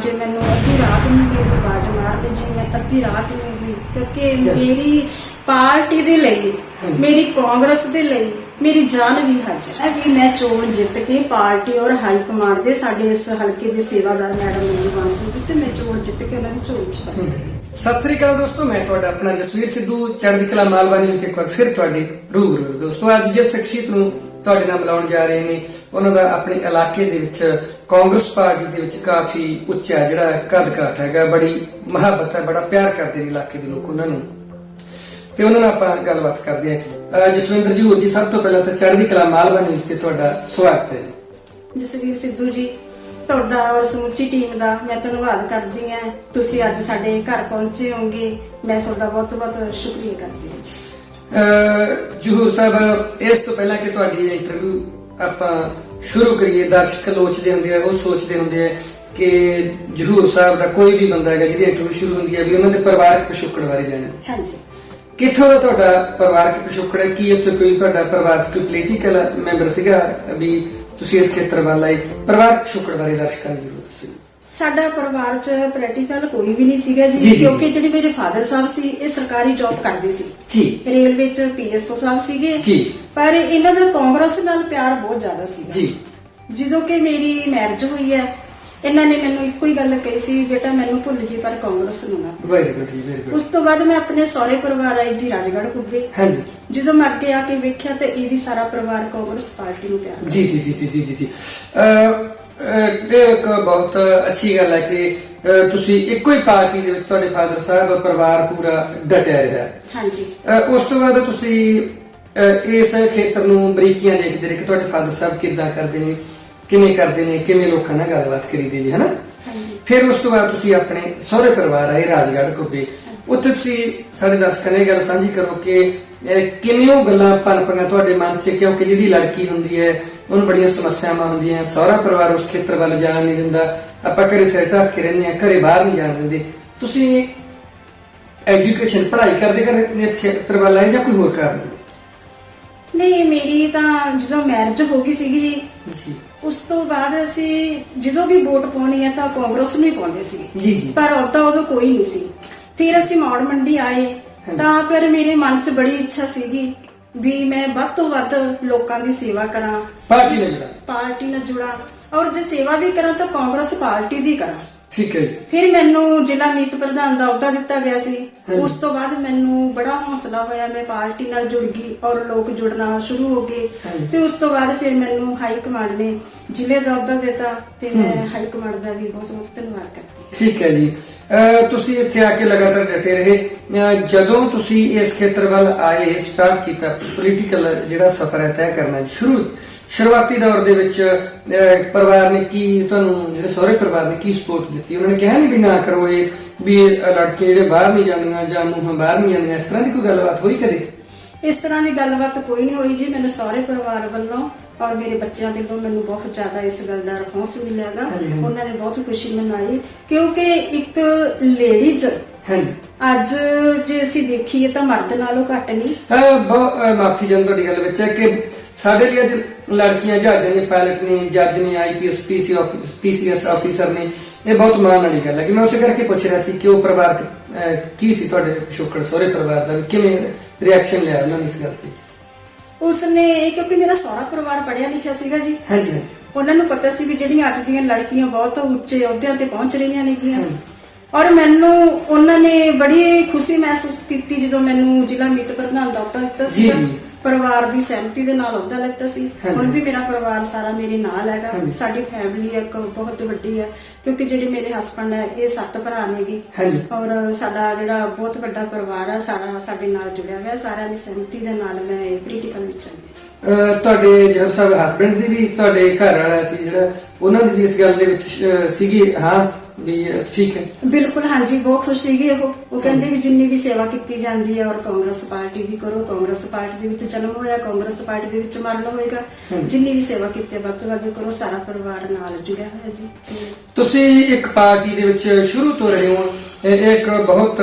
ਜੇ ਮੈਨੂੰ ਅੱਧੀ ਰਾਤ ਨੂੰ ਵੀ ਆਵਾਜ਼ ਮਾਰ ਲਈ ਜੀ, ਮੈਂ ਅੱਧੀ ਰਾਤ ਨੂੰ ਵੀ, ਕਿਉਂਕਿ ਮੇਰੀ ਪਾਰਟੀ ਦੇ ਲਈ, ਮੇਰੀ ਕਾਂਗਰਸ ਦੇ ਲਈ ਮੇਰੀ ਜਾਨ ਵੀ ਹਾਜ਼ਰ ਹੈ ਵੀ ਮੈਂ ਚੋਣ ਜਿੱਤ ਕੇ ਪਾਰਟੀ ਔਰ ਹਾਈ ਕਮਾਂਡ ਦੇ ਸਾਡੇ ਇਸ ਹਲਕੇ ਦੇ ਸੇਵਾਦਾਰ ਮੈਡਮ ਮੰਜੂ ਬਾਂਸਲ ਤੇ ਮੈਂ ਚੋਣ ਜਿੱਤ ਕੇ ਉਹਨਾਂ ਨੂੰ ਝੋਲੀ ਚ ਪਾਈ। ਸਤਿ ਸ੍ਰੀ ਅਕਾਲ ਦੋਸਤੋ, ਮੈਂ ਤੁਹਾਡਾ ਆਪਣਾ ਜਸਵੀਰ ਸਿੱਧੂ ਚੜ੍ਹਦੀ ਕਲਾ ਮਾਲਵਾ ਨਿਊਜ਼ ਤੇ ਇੱਕ ਵਾਰ ਫਿਰ ਤੁਹਾਡੇ ਰੂਬਰੂ। ਦੋਸਤੋ, ਅੱਜ ਜਿਸ ਸ਼ਖਸੀਅਤ ਨੂੰ ਤੁਹਾਡੇ ਨਾਲ ਮਿਲਾਉਣ ਜਾ ਰਹੇ ਨੇ, ਉਹਨਾਂ ਦਾ ਆਪਣੇ ਇਲਾਕੇ ਦੇ ਵਿੱਚ ਕਾਂਗਰਸ ਪਾਰਟੀ ਦੇ ਵਿੱਚ ਕਾਫੀ ਉੱਚਾ ਜਿਹੜਾ ਕਦ-ਕਾਠ ਹੈਗਾ, ਬੜੀ ਮੁਹੱਬਤ ਹੈ, ਬੜਾ ਪਿਆਰ ਕਰਦੇ ਨੇ ਇਲਾਕੇ ਦੇ ਲੋਕ ਉਹਨਾਂ ਨੂੰ, ਤੇ ਉਹਨਾਂ ਨਾਲ ਆਪਾਂ ਗੱਲਬਾਤ ਕਰਦੇ ਹਾਂ। ਜਸਵਿੰਦਰ ਜੀ, ਹੋਰ ਜੀ, ਸਭ ਤੋਂ ਪਹਿਲਾਂ ਤਾਂ ਚੜ੍ਹਦੀ ਕਲਾ ਮਾਲਵਾ ਨਿਊਜ਼ ਤੇ ਤੁਹਾਡਾ ਸਵਾਗਤ ਹੈ। ਜਸਵੀਰ ਸਿੱਧੂ ਜੀ, ਤੁਹਾਡਾ ਔਰ ਸਮੁੱਚੀ ਟੀਮ ਦਾ ਮੈਂ ਧੰਨਵਾਦ ਕਰਦੀ ਹਾਂ। ਤੁਸੀਂ ਅੱਜ ਸਾਡੇ ਘਰ ਪਹੁੰਚੇ ਹੋਗੇ, ਮੈਂ ਤੁਹਾਡਾ ਬਹੁਤ-ਬਹੁਤ ਸ਼ੁਕਰੀਆ ਕਰਦੀ ਹਾਂ ਜੀ। ਜਹੂਰ ਸਾਹਿਬ, ਇਸ ਤੋਂ ਪਹਿਲਾਂ ਕਿ ਤੁਹਾਡੀ ਇੰਟਰਵਿਊ ਆਪਾਂ ਸ਼ੁਰੂ ਕਰੀਏ, ਦਰਸ਼ਕ ਲੋਚਦੇ ਹੁੰਦੇ ਆ, ਉਹ ਸੋਚਦੇ ਹੁੰਦੇ ਆ ਕਿ ਜਹੂਰ ਸਾਹਿਬ ਦਾ ਕੋਈ ਵੀ ਬੰਦਾ ਹੈਗਾ ਜਿਹਦੀ ਇੰਟਰਵਿਊ ਸ਼ੁਰੂ ਹੁੰਦੀ ਹੈ ਵੀ ਉਹਨਾਂ ਦੇ ਪਰਿਵਾਰਕ ਪਿਛੋਕੜ ਬਾਰੇ ਜਾਣੋ। ਹਾਂਜੀ, ਕਿੱਥੋਂ ਦਾ ਤੁਹਾਡਾ ਪਰਿਵਾਰਕ ਪਿਛੋਕੜ ਹੈ? ਕੀ ਉੱਥੇ ਕੋਈ ਤੁਹਾਡਾ ਪਰਿਵਾਰ 'ਚ ਕੋਈ ਪੋਲੀਟੀਕਲ ਮੈਂਬਰ ਸੀਗਾ ਵੀ ਤੁਸੀਂ ਇਸ ਖੇਤਰ ਵੱਲ ਆਏ? ਪਰਿਵਾਰਕ ਪਿਛੋਕੜ ਬਾਰੇ ਦਰਸ਼ਕਾਂ ਨੂੰ ਜ਼ਰੂਰ ਦੱਸੋ। ਸਾਡਾ ਪਰਿਵਾਰ 'ਚ ਪੋਲੀਟੀਕਲ ਕੋਈ ਵੀ ਨਹੀਂ ਸੀਗਾ ਜੀ, ਜੀ, ਜੀ। ਕਿਉਂਕਿ ਜਿਹੜੇ ਮੇਰੇ ਫਾਦਰ ਸਾਹਿਬ ਸੀ ਇਹ ਸਰਕਾਰੀ ਜੌਬ ਕਰਦੇ ਸੀ ਜੀ ਰੇਲਵੇ 'ਚ, ਪੀਐਸਓ ਸਾਹਿਬ ਸੀਗੇ ਜੀ ਪਰ ਇਹਨਾਂ ਦਾ ਕਾਂਗਰਸ ਨਾਲ ਪਿਆਰ ਬਹੁਤ ਜ਼ਿਆਦਾ ਸੀਗਾ। ਜੀ ਜਦੋਂ ਕਿ ਮੇਰੀ ਮੈਰਿਜ ਹੋਈ ਹੈ, ਇਹਨਾਂ ਨੇ ਮੈਨੂੰ ਇੱਕੋ ਹੀ ਗੱਲ ਕਹੀ ਸੀ, ਬੇਟਾ ਮੈਨੂੰ ਭੁੱਲ ਜੀ ਪਰ ਕਾਂਗਰਸ ਨੂੰ ਨਾ। ਵੈਰੀ ਗੁੱਡ ਜੀ, ਵੈਰੀ ਗੁੱਡ। ਉਸ ਤੋਂ ਬਾਅਦ ਮੈਂ ਆਪਣੇ ਸਹੁਰੇ ਪਰਿਵਾਰ ਆਈ ਜੀ, ਰਾਜਗੜ੍ਹ ਕੁੱਬੇ। ਹਾਂਜੀ ਜਦੋਂ ਮੈਂ ਅੱਗੇ ਆ ਕੇ ਵੇਖਿਆ ਤੇ ਇਹ ਵੀ ਸਾਰਾ ਪਰਿਵਾਰ ਕਾਂਗਰਸ ਪਾਰਟੀ ਨੂੰ ਪਿਆਰ ਕਰਦਾ। ਜੀ ਜੀ ਜੀ ਜੀ ਜੀ ਜੀ। ਇਹ ਇੱਕ ਬਹੁਤ ਅੱਛੀ ਗੱਲ ਹੈ ਕਿ ਤੁਸੀਂ ਇੱਕੋ ਹੀ ਪਾਰਟੀ ਦੇ ਵਿੱਚ, ਤੁਹਾਡੇ ਫਾਦਰ ਸਾਹਿਬ, ਪਰਿਵਾਰ ਪੂਰਾ ਡਟਿਆ ਰਿਹਾ। ਹਾਂਜੀ, ਉਸ ਤੋਂ ਬਾਅਦ ਤੁਸੀਂ ਇਸ ਖੇਤਰ ਨੂੰ ਬਰੀਕੀਆਂ ਦੇਖਦੇ ਰਹੇ ਕਿ ਤੁਹਾਡੇ ਫਾਦਰ ਸਾਹਿਬ ਕਿੱਦਾਂ ਕਰਦੇ ਨੇ, ਕਿਵੇਂ ਕਰਦੇ ਨੇ, ਕਿਵੇਂ ਲੋਕਾਂ ਨਾਲ ਗੱਲਬਾਤ ਕਰੀਦੀ ਜੀ, ਹਨਾ। ਹਾਂਜੀ। ਫਿਰ ਉਸ ਤੋਂ ਬਾਅਦ ਤੁਸੀਂ ਆਪਣੇ ਸਹੁਰੇ ਪਰਿਵਾਰ ਆਏ ਰਾਜਗੜ੍ਹ ਕੁੱਬੇ। ਉੱਥੇ ਤੁਸੀਂ ਸਾਡੇ ਦਰਸ਼ਕਾਂ ਨੇ ਗੱਲ ਸਾਂਝੀ ਕਰੋ ਕਿ ਕਿਵੇਂ ਉਹ ਗੱਲਾਂ ਪਨਪੀਆਂ ਤੁਹਾਡੇ ਮਨ 'ਚ, ਕਿਉਂਕਿ ਜਿਹਦੀ ਲੜਕੀ ਹੁੰਦੀ ਹੈ ਉਹਨੂੰ ਬੜੀਆਂ ਸਮੱਸਿਆਵਾਂ ਹੁੰਦੀਆਂ, ਸਹੁਰਾ ਪਰਿਵਾਰ ਉਸ ਖੇਤਰ ਵੱਲ ਜਾਣ ਨਹੀਂ ਦਿੰਦਾ, ਆਪਾਂ ਘਰੇ ਸਿਰ ਢੱਕ ਕੇ ਰਹਿੰਦੇ ਹਾਂ, ਘਰੇ ਬਾਹਰ ਨਹੀਂ ਜਾਣ ਦਿੰਦੇ। ਤੁਸੀਂ ਐਜੂਕੇਸ਼ਨ ਪੜ੍ਹਾਈ ਕਰਦੇ ਇਸ ਖੇਤਰ ਵੱਲ ਆਏ ਜਾਂ ਕੋਈ ਹੋਰ ਕਾਰਨ? ਨਹੀਂ, ਮੇਰੀ ਤਾਂ ਜਦੋਂ ਮੈਰਿਜ ਹੋ ਗਈ ਸੀਗੀ ਜੀ ਉਸ ਤੋਂ ਬਾਅਦ ਅਸੀਂ ਜਦੋਂ ਵੀ ਵੋਟ ਪਾਉਣੀ ਹੈ ਤਾਂ ਕਾਂਗਰਸ ਨੂੰ ਹੀ ਪਾਉਂਦੇ ਸੀ ਜੀ ਜੀ। ਪਰ ਉਦੋਂ ਕੋਈ ਨਹੀਂ ਸੀ। ਫਿਰ ਅਸੀਂ ਮੌੜ ਮੰਡੀ ਆਏ ਤਾਂ ਫਿਰ ਮੇਰੇ ਮਨ 'ਚ ਬੜੀ ਇੱਛਾ ਸੀਗੀ ਵੀ ਮੈਂ ਵੱਧ ਤੋਂ ਵੱਧ ਲੋਕਾਂ ਦੀ ਸੇਵਾ ਕਰਾਂ, ਪਾਰਟੀ ਨਾਲ ਜੁੜਾਂ, ਔਰ ਜੇ ਸੇਵਾ ਵੀ ਕਰਾਂ ਤਾਂ ਕਾਂਗਰਸ ਪਾਰਟੀ ਦੀ ਕਰਾਂ। ਠੀਕ ਹੈ। ਫਿਰ ਮੈਨੂੰ ਜ਼ਿਲ੍ਹਾ ਮੀਤ ਪ੍ਰਧਾਨ ਦਾ ਅਹੁਦਾ ਦਿੱਤਾ ਗਿਆ ਸੀ। ਉਸ ਤੋਂ ਬਾਅਦ ਮੈਨੂੰ ਬੜਾ ਹੌਸਲਾ ਹੋਇਆ, ਮੈਂ ਪਾਰਟੀ ਨਾਲ ਜੁੜ ਗਈ ਔਰ ਲੋਕ ਜੁੜਨਾ ਸ਼ੁਰੂ ਹੋ ਗਏ। ਤੇ ਉਸ ਤੋਂ ਬਾਅਦ ਫਿਰ ਮੈਨੂੰ ਹਾਈ ਕਮਾਂਡ ਨੇ ਜ਼ਿਲ੍ਹੇ ਦਾ ਅਹੁਦਾ ਦਿੱਤਾ ਤੇ ਮੈਂ ਹਾਈ ਕਮਾਂਡ ਦਾ ਵੀ ਬਹੁਤ ਬਹੁਤ ਧੰਨਵਾਦ ਕਰਦੀ ਹਾਂ। ਠੀਕ ਹੈ ਜੀ। ਤੁਸੀਂ ਇੱਥੇ ਆ ਕੇ ਲਗਾਤਾਰ ਡਟੇ ਰਹੇ। ਜਦੋਂ ਤੁਸੀਂ ਇਸ ਖੇਤਰ ਵੱਲ ਆਏ, ਸਟਾਰਟ ਕੀਤਾ ਪੋਲੀਟੀਕਲ ਜਿਹੜਾ ਸਫ਼ਰ ਹੈ ਤੈਅ ਕਰਨਾ, ਸ਼ੁਰੂਆਤੀ ਦੌਰ ਦੇ ਵਿੱਚ ਪਰਿਵਾਰ ਨੇ ਕੀ ਤੁਹਾਨੂੰ, ਜਿਹੜੇ ਸਹੁਰੇ ਪਰਿਵਾਰ ਨੇ ਕੀ ਸਪੋਰਟ ਦਿੱਤੀ? ਉਹਨਾਂ ਨੇ ਕਿਹਾ ਨਹੀਂ ਵੀ ਨਾ ਕਰੋ, ਇਹ ਵੀ ਲੜਕੇ ਜਿਹੜੇ ਬਾਹਰ ਨਹੀਂ ਜਾਂਦੀਆਂ ਜਾਂ ਨੂੰਹਾਂ ਬਾਹਰ ਨਹੀਂ ਜਾਂਦੀਆਂ, ਇਸ ਤਰ੍ਹਾਂ ਦੀ ਕੋਈ ਗੱਲਬਾਤ ਹੋਈ ਕਦੇ? ਇਸ ਤਰ੍ਹਾਂ ਦੀ ਗੱਲਬਾਤ ਕੋਈ ਨਹੀਂ ਹੋਈ ਜੀ। ਮੈਨੂੰ ਸਹੁਰੇ ਪਰਿਵਾਰ ਵੱਲੋਂ ਔਰ ਮੇਰੇ ਬੱਚਿਆਂ ਵੱਲੋਂ ਮੈਨੂੰ ਬਹੁਤ ਜ਼ਿਆਦਾ ਇਸ ਗੱਲ ਦਾ ਰਿਸਪੌਂਸ ਮਿਲਿਆਗਾ। ਉਹਨਾਂ ਨੇ ਬਹੁਤ ਖੁਸ਼ੀ ਮਨਾਈ ਕਿਉਂਕਿ ਇੱਕ ਲੇਡੀਜ਼ ਅੱਜ ਜੇ ਅਸੀਂ ਦੇਖੀਏ ਤਾਂ ਮਰਦ ਨਾਲੋਂ ਘੱਟ ਨਹੀਂ। ਮਾਫੀ ਚਾਹੁੰਦਾ ਤੁਹਾਡੀ ਗੱਲ ਵਿੱਚ ਹੈ ਕਿ ਸਾਡੇ ਲਈ ਅੱਜ ਲੜਕੀਆਂ ਜਹਾਜ਼ਾਂ ਦੇ ਪਾਇਲਟ ਨੇ, ਜੱਜ ਨੇ, ਆਈਪੀਐਸ ਪੀਸੀਐਸ ਆਫੀਸਰ ਨੇ। ਇਹ ਬਹੁਤ ਮਾਣ ਵਾਲੀ ਗੱਲ ਹੈ ਕਿ ਮੈਂ ਉਸੇ ਕਰਕੇ ਪੁੱਛ ਰਿਹਾ ਸੀ ਕਿ ਉਹ ਪਰਿਵਾਰ ਕੀ ਸੀ ਤੁਹਾਡੇ ਪਿਛੋਕੜ, ਸਹੁਰੇ ਪਰਿਵਾਰ ਦਾ ਕਿਵੇਂ ਰਿਐਕਸ਼ਨ ਲਿਆ ਉਹਨਾਂ ਨੇ ਇਸ ਗੱਲ ਤੇ? ਉਸਨੇ, ਕਿਉਂਕਿ ਮੇਰਾ ਸਹੁਰਾ ਪਰਿਵਾਰ ਪੜ੍ਹਿਆ ਲਿਖਿਆ ਸੀਗਾ ਜੀ। ਹਾਂਜੀ। ਉਹਨਾਂ ਨੂੰ ਪਤਾ ਸੀ ਵੀ ਜਿਹੜੀਆਂ ਅੱਜ ਦੀਆਂ ਲੜਕੀਆਂ ਬਹੁਤ ਉੱਚੇ ਅਹੁਦਿਆਂ ਤੇ ਪਹੁੰਚ ਰਹੀਆਂ ਨੇਗੀਆਂ, ਔਰ ਮੈਨੂੰ ਉਹਨਾਂ ਨੇ ਬੜੀ ਖੁਸ਼ੀ ਮਹਿਸੂਸ ਕੀਤੀ ਜਦੋਂ ਮੈਨੂੰ ਜ਼ਿਲ੍ਹਾ ਮੀਤ ਪ੍ਰਧਾਨ ਦਾ ਅਹੁਦਾ ਦਿੱਤਾ ਸੀ। ਪਰਿਵਾਰ ਦੀ ਸਹਿਮਤੀ ਦੇ ਨਾਲ ਅਹੁਦਾ ਲਿੱਤਾ ਸੀ। ਹੁਣ ਵੀ ਮੇਰਾ ਪਰਿਵਾਰ ਸਾਰਾ ਮੇਰੇ ਨਾਲ ਹੈਗਾ। ਸਾਡੀ ਫੈਮਿਲੀ ਇੱਕ ਬਹੁਤ ਵੱਡੀ ਹੈ ਕਿਉਂਕਿ ਜਿਹੜੇ ਮੇਰੇ ਹਸਬੰਡ ਹੈ ਇਹ 7 ਭਰਾ ਨੇਗੇ ਔਰ ਸਾਡਾ ਜਿਹੜਾ ਬਹੁਤ ਵੱਡਾ ਪਰਿਵਾਰ ਹੈ ਸਾਰਾ ਸਾਡੇ ਨਾਲ ਜੁੜਿਆ ਹੋਇਆ। ਸਾਰਿਆਂ ਦੀ ਸਹਿਮਤੀ ਦੇ ਨਾਲ ਮੈਂ ਇਹ ਪੋਲੀਟੀਕਲ ਵਿੱਚ ਆਈ। ਤੁਹਾਡੇ ਜਹਰ ਸਾਹਿਬ ਹਸਬੰਡ ਦੀ ਵੀ, ਤੁਹਾਡੇ ਘਰ ਵਾਲਾ ਸੀ ਜਿਹੜਾ, ਉਹਨਾਂ ਦੀ ਵੀ ਇਸ ਗੱਲ ਦੇ ਵਿੱਚ ਸੀਗੀ? ਹਾਂ ਵੀ ਠੀਕ ਹੈ, ਬਿਲਕੁਲ। ਹਾਂਜੀ, ਬਹੁਤ ਖੁਸ਼ ਸੀਗੇ ਉਹ ਕਹਿੰਦੇ ਵੀ ਜਿੰਨੀ ਵੀ ਸੇਵਾ ਕੀਤੀ ਜਾਂਦੀ ਹੈ ਔਰ ਕਾਂਗਰਸ ਪਾਰਟੀ ਦੀ ਕਰੋ। ਕਾਂਗਰਸ ਪਾਰਟੀ ਦੇ ਵਿੱਚ ਜਨਮ ਹੋਇਆ, ਕਾਂਗਰਸ ਪਾਰਟੀ ਦੇ ਵਿੱਚ ਮਰਨ ਹੋਏਗਾ। ਜਿੰਨੀ ਵੀ ਸੇਵਾ ਕੀਤੀ ਵੱਧ ਤੋਂ ਵੱਧ ਕਰੋ। ਸਾਰਾ ਪਰਿਵਾਰ ਨਾਲ ਜੁੜਿਆ ਹੋਇਆ ਜੀ। ਤੁਸੀਂ ਇੱਕ ਪਾਰਟੀ ਦੇ ਵਿੱਚ ਸ਼ੁਰੂ ਤੋਂ ਰਹੇ ਹੋ, ਇਹ ਇੱਕ ਬਹੁਤ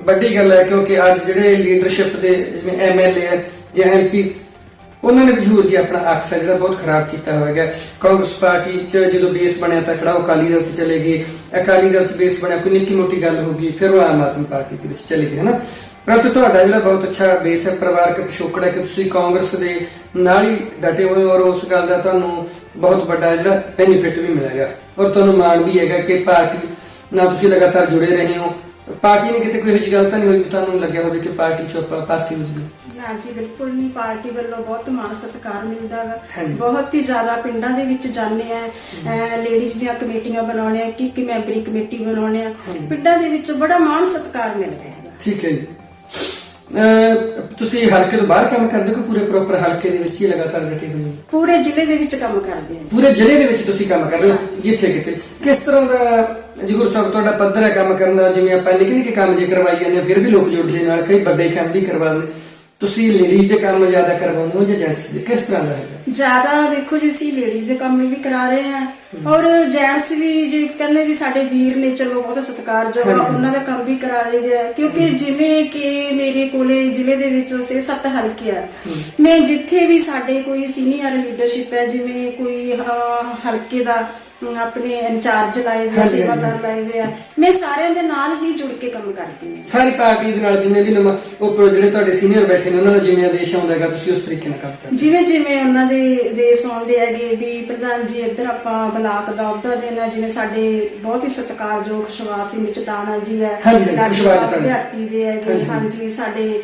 ਵੱਡੀ ਗੱਲ ਹੈ ਕਿਉਂਕਿ ਅੱਜ ਜਿਹੜੇ ਲੀਡਰਸ਼ਿਪ ਦੇ ਜਿਵੇਂ ਐਮਐਲਏ ਜਾਂ ਐਮਪੀ ਉਹਨਾਂ ਨੇ ਹਜ਼ੂਰ ਜੀ ਆਪਣਾ ਅਕਸਰ ਜਿਹੜਾ ਬਹੁਤ ਖਰਾਬ ਕੀਤਾ ਹੋਵੇਗਾ। ਕਾਂਗਰਸ ਪਾਰਟੀ 'ਚ ਜਦੋਂ ਬੇਸ ਬਣਿਆ ਤਾਂ ਖੜਾ ਉਹ ਅਕਾਲੀ ਦਲ 'ਚ ਚਲੇ ਗਏ, ਅਕਾਲੀ ਦਲ 'ਚ ਬੇਸ ਬਣਿਆ ਕੋਈ ਨਿੱਕੀ ਮੋਟੀ ਗੱਲ ਹੋ ਗਈ ਫਿਰ ਉਹ ਆਮ ਆਦਮੀ ਪਾਰਟੀ ਦੇ ਵਿੱਚ ਚਲੇ ਗਏ, ਹਨਾ। ਪਰੰਤੂ ਤੁਹਾਡਾ ਜਿਹੜਾ ਬਹੁਤ ਅੱਛਾ ਬੇਸ ਹੈ, ਪਰਿਵਾਰਕ ਪਿਛੋਕੜ ਹੈ ਕਿ ਤੁਸੀਂ ਕਾਂਗਰਸ ਦੇ ਨਾਲ ਹੀ ਡਟੇ ਹੋਏ ਹੋ ਔਰ ਉਸ ਗੱਲ ਦਾ ਤੁਹਾਨੂੰ ਬਹੁਤ ਵੱਡਾ ਜਿਹੜਾ ਬੈਨੀਫਿਟ ਵੀ ਮਿਲੇਗਾ ਔਰ ਤੁਹਾਨੂੰ ਮਾਣ ਵੀ ਹੈਗਾ ਕਿ ਪਾਰਟੀ ਨਾਲ ਤੁਸੀਂ ਲਗਾਤਾਰ ਜੁੜੇ ਰਹੇ ਹੋ। ਪਾਰਟੀ ਨੇ ਕਿਤੇ ਕੋਈ ਇਹੋ ਜਿਹੀ ਗੱਲ ਤਾਂ ਨਹੀਂ ਹੋਈ ਤੁਹਾਨੂੰ ਲੱਗਿਆ ਹੋਵੇ ਕਿ ਪਾਰਟੀ ਚੋਂ ਆਪਾਂ ਪਾਸੇ ਹੋ ਜੀ? ਨਾ ਜੀ, ਬਿਲਕੁਲ ਨਹੀਂ। ਪਾਰਟੀ ਵੱਲੋਂ ਬਹੁਤ ਮਾਣ ਸਤਿਕਾਰ ਮਿਲਦਾ ਗਾ। ਹਾਂਜੀ। ਬਹੁਤ ਹੀ ਜ਼ਿਆਦਾ ਪਿੰਡਾਂ ਦੇ ਵਿੱਚ ਜਾਂਦੇ ਆ, ਲੇਡੀਜ਼ ਦੀਆਂ ਕਮੇਟੀਆਂ ਬਣਾਉਣੇ ਆ, ਕਿ ਮੈਂਬਰੀ ਕਮੇਟੀ ਬਣਾਉਣੇ ਆ, ਪਿੰਡਾਂ ਦੇ ਵਿੱਚ ਬੜਾ ਮਾਣ ਸਤਿਕਾਰ ਮਿਲ ਰਿਹਾ ਹੈ। ਠੀਕ ਹੈ ਜੀ। ਤੁਸੀਂ ਹਲਕੇ ਤੋਂ ਬਾਹਰ ਕੰਮ ਕਰਦੇ ਹੋ ਕਿ ਪੂਰੇ ਪ੍ਰੋਪਰ ਹਲਕੇ ਦੇ ਵਿੱਚ ਹੀ ਲਗਾਤਾਰ ਡਟੇ ਹੋਏ ਹੋ? ਪੂਰੇ ਜ਼ਿਲ੍ਹੇ ਦੇ ਵਿੱਚ ਕੰਮ ਕਰਦੇ ਆ। ਪੂਰੇ ਜ਼ਿਲ੍ਹੇ ਦੇ ਵਿੱਚ ਤੁਸੀਂ ਕੰਮ ਕਰ ਰਹੇ ਹੋ? ਜਿੱਥੇ ਕਿਤੇ ਕਿਸ ਤਰ੍ਹਾਂ ਦਾ ਜ਼ਰੂਰ ਸਾਹਿਬ ਤੁਹਾਡਾ ਪੱਧਰ ਹੈ ਕੰਮ ਕਰਨ ਦਾ? ਜਿਵੇਂ ਆਪਾਂ ਨਿੱਕੇ ਨਿੱਕੇ ਕੰਮ ਜੇ ਕਰਵਾਈ ਜਾਂਦੇ ਹਾਂ ਫਿਰ ਵੀ ਲੋਕ ਜੁੜਦੇ ਨਾਲ, ਕਈ ਵੱਡੇ ਕੰਮ ਵੀ ਕਰਵਾਉਂਦੇ, ਤੁਸੀਂ ਲੇਡੀਜ਼ ਦੇ ਕੰਮ ਜ਼ਿਆਦਾ ਕਰਵਾਉਂਦੇ ਹੋ ਜਾਂ ਜੈਂਟਸ ਦੇ? ਕਿਸ ਤਰ੍ਹਾਂ ਦਾ ਹੈਗਾ? ਜ਼ਿਆਦਾ ਦੇਖੋ ਜੀ, ਅਸੀਂ ਲੇਡੀਜ਼ ਦੇ ਕੰਮ ਵੀ ਕਰਾ ਰਹੇ ਆ ਔਰ ਜੈਂਟਸ ਵੀ ਜੇ ਕਹਿੰਦੇ ਵੀ ਸਾਡੇ ਵੀਰ ਨੇ, ਚਲੋ ਬਹੁਤ ਸਤਿਕਾਰਯੋਗ ਆ, ਉਹਨਾਂ ਦਾ ਕੰਮ ਵੀ ਕਰਾ ਰਹੇ ਆ। ਕਿਉਂਕਿ ਜਿਵੇਂ ਕਿ ਮੇਰੇ ਕੋਲੇ ਜ਼ਿਲ੍ਹੇ ਦੇ ਵਿੱਚ 6-7 ਹਲਕੇ ਆ, ਮੈਂ ਜਿੱਥੇ ਵੀ ਸਾਡੇ ਕੋਈ ਸੀਨੀਅਰ ਲੀਡਰਸ਼ਿਪ ਹੈ, ਜਿਵੇਂ ਕੋਈ ਹਲਕੇ ਦਾ ਆਪਣੇ ਇੰਚਾਰਜ ਲਾਏ ਹੋਏ, ਸੇਵਾਦਾਰ ਲਾਏ ਹੋਏ ਆ, ਮੈਂ ਸਾਰਿਆਂ ਦੇ ਨਾਲ ਹੀ ਜੁੜ ਕੇ ਕੰਮ ਕਰਦੀ ਹਾਂ। ਸਾਰੀ ਪਾਰਟੀ ਦੇ ਨਾਲ ਜਿੰਨੇ ਵੀ ਉੱਪਰ ਜਿਹੜੇ ਤੁਹਾਡੇ ਸੀਨੀਅਰ ਬੈਠੇ ਨੇ ਉਹਨਾਂ ਦਾ ਜਿਵੇਂ ਆਦੇਸ਼ ਆਉਂਦਾ ਹੈਗਾ ਤੁਸੀਂ ਉਸ ਤਰੀਕੇ ਨਾਲ ਕੰਮ ਕਰਦੇ? ਜਿਵੇਂ ਉਹਨਾਂ ਦੇ ਆਦੇਸ਼ ਆਉਂਦੇ ਹੈਗੇ ਵੀ ਪ੍ਰਧਾਨ ਜੀ ਇੱਧਰ ਆਪਾਂ ਬਲਾਕ ਦਾ ਅਹੁਦਾ ਦੇਣਾ, ਜਿਵੇਂ ਸਾਡੇ ਬਹੁਤ ਹੀ ਸਤਿਕਾਰਯੋਗ ਖੁਸ਼ਵਾਸ ਸਿੰਘ ਚਟਾਣਾ ਜੀ ਹੈ, ਵਿਦਿਆਰਥੀ ਦੇ ਹੈਗੇ, ਹਾਂਜੀ, ਸਾਡੇ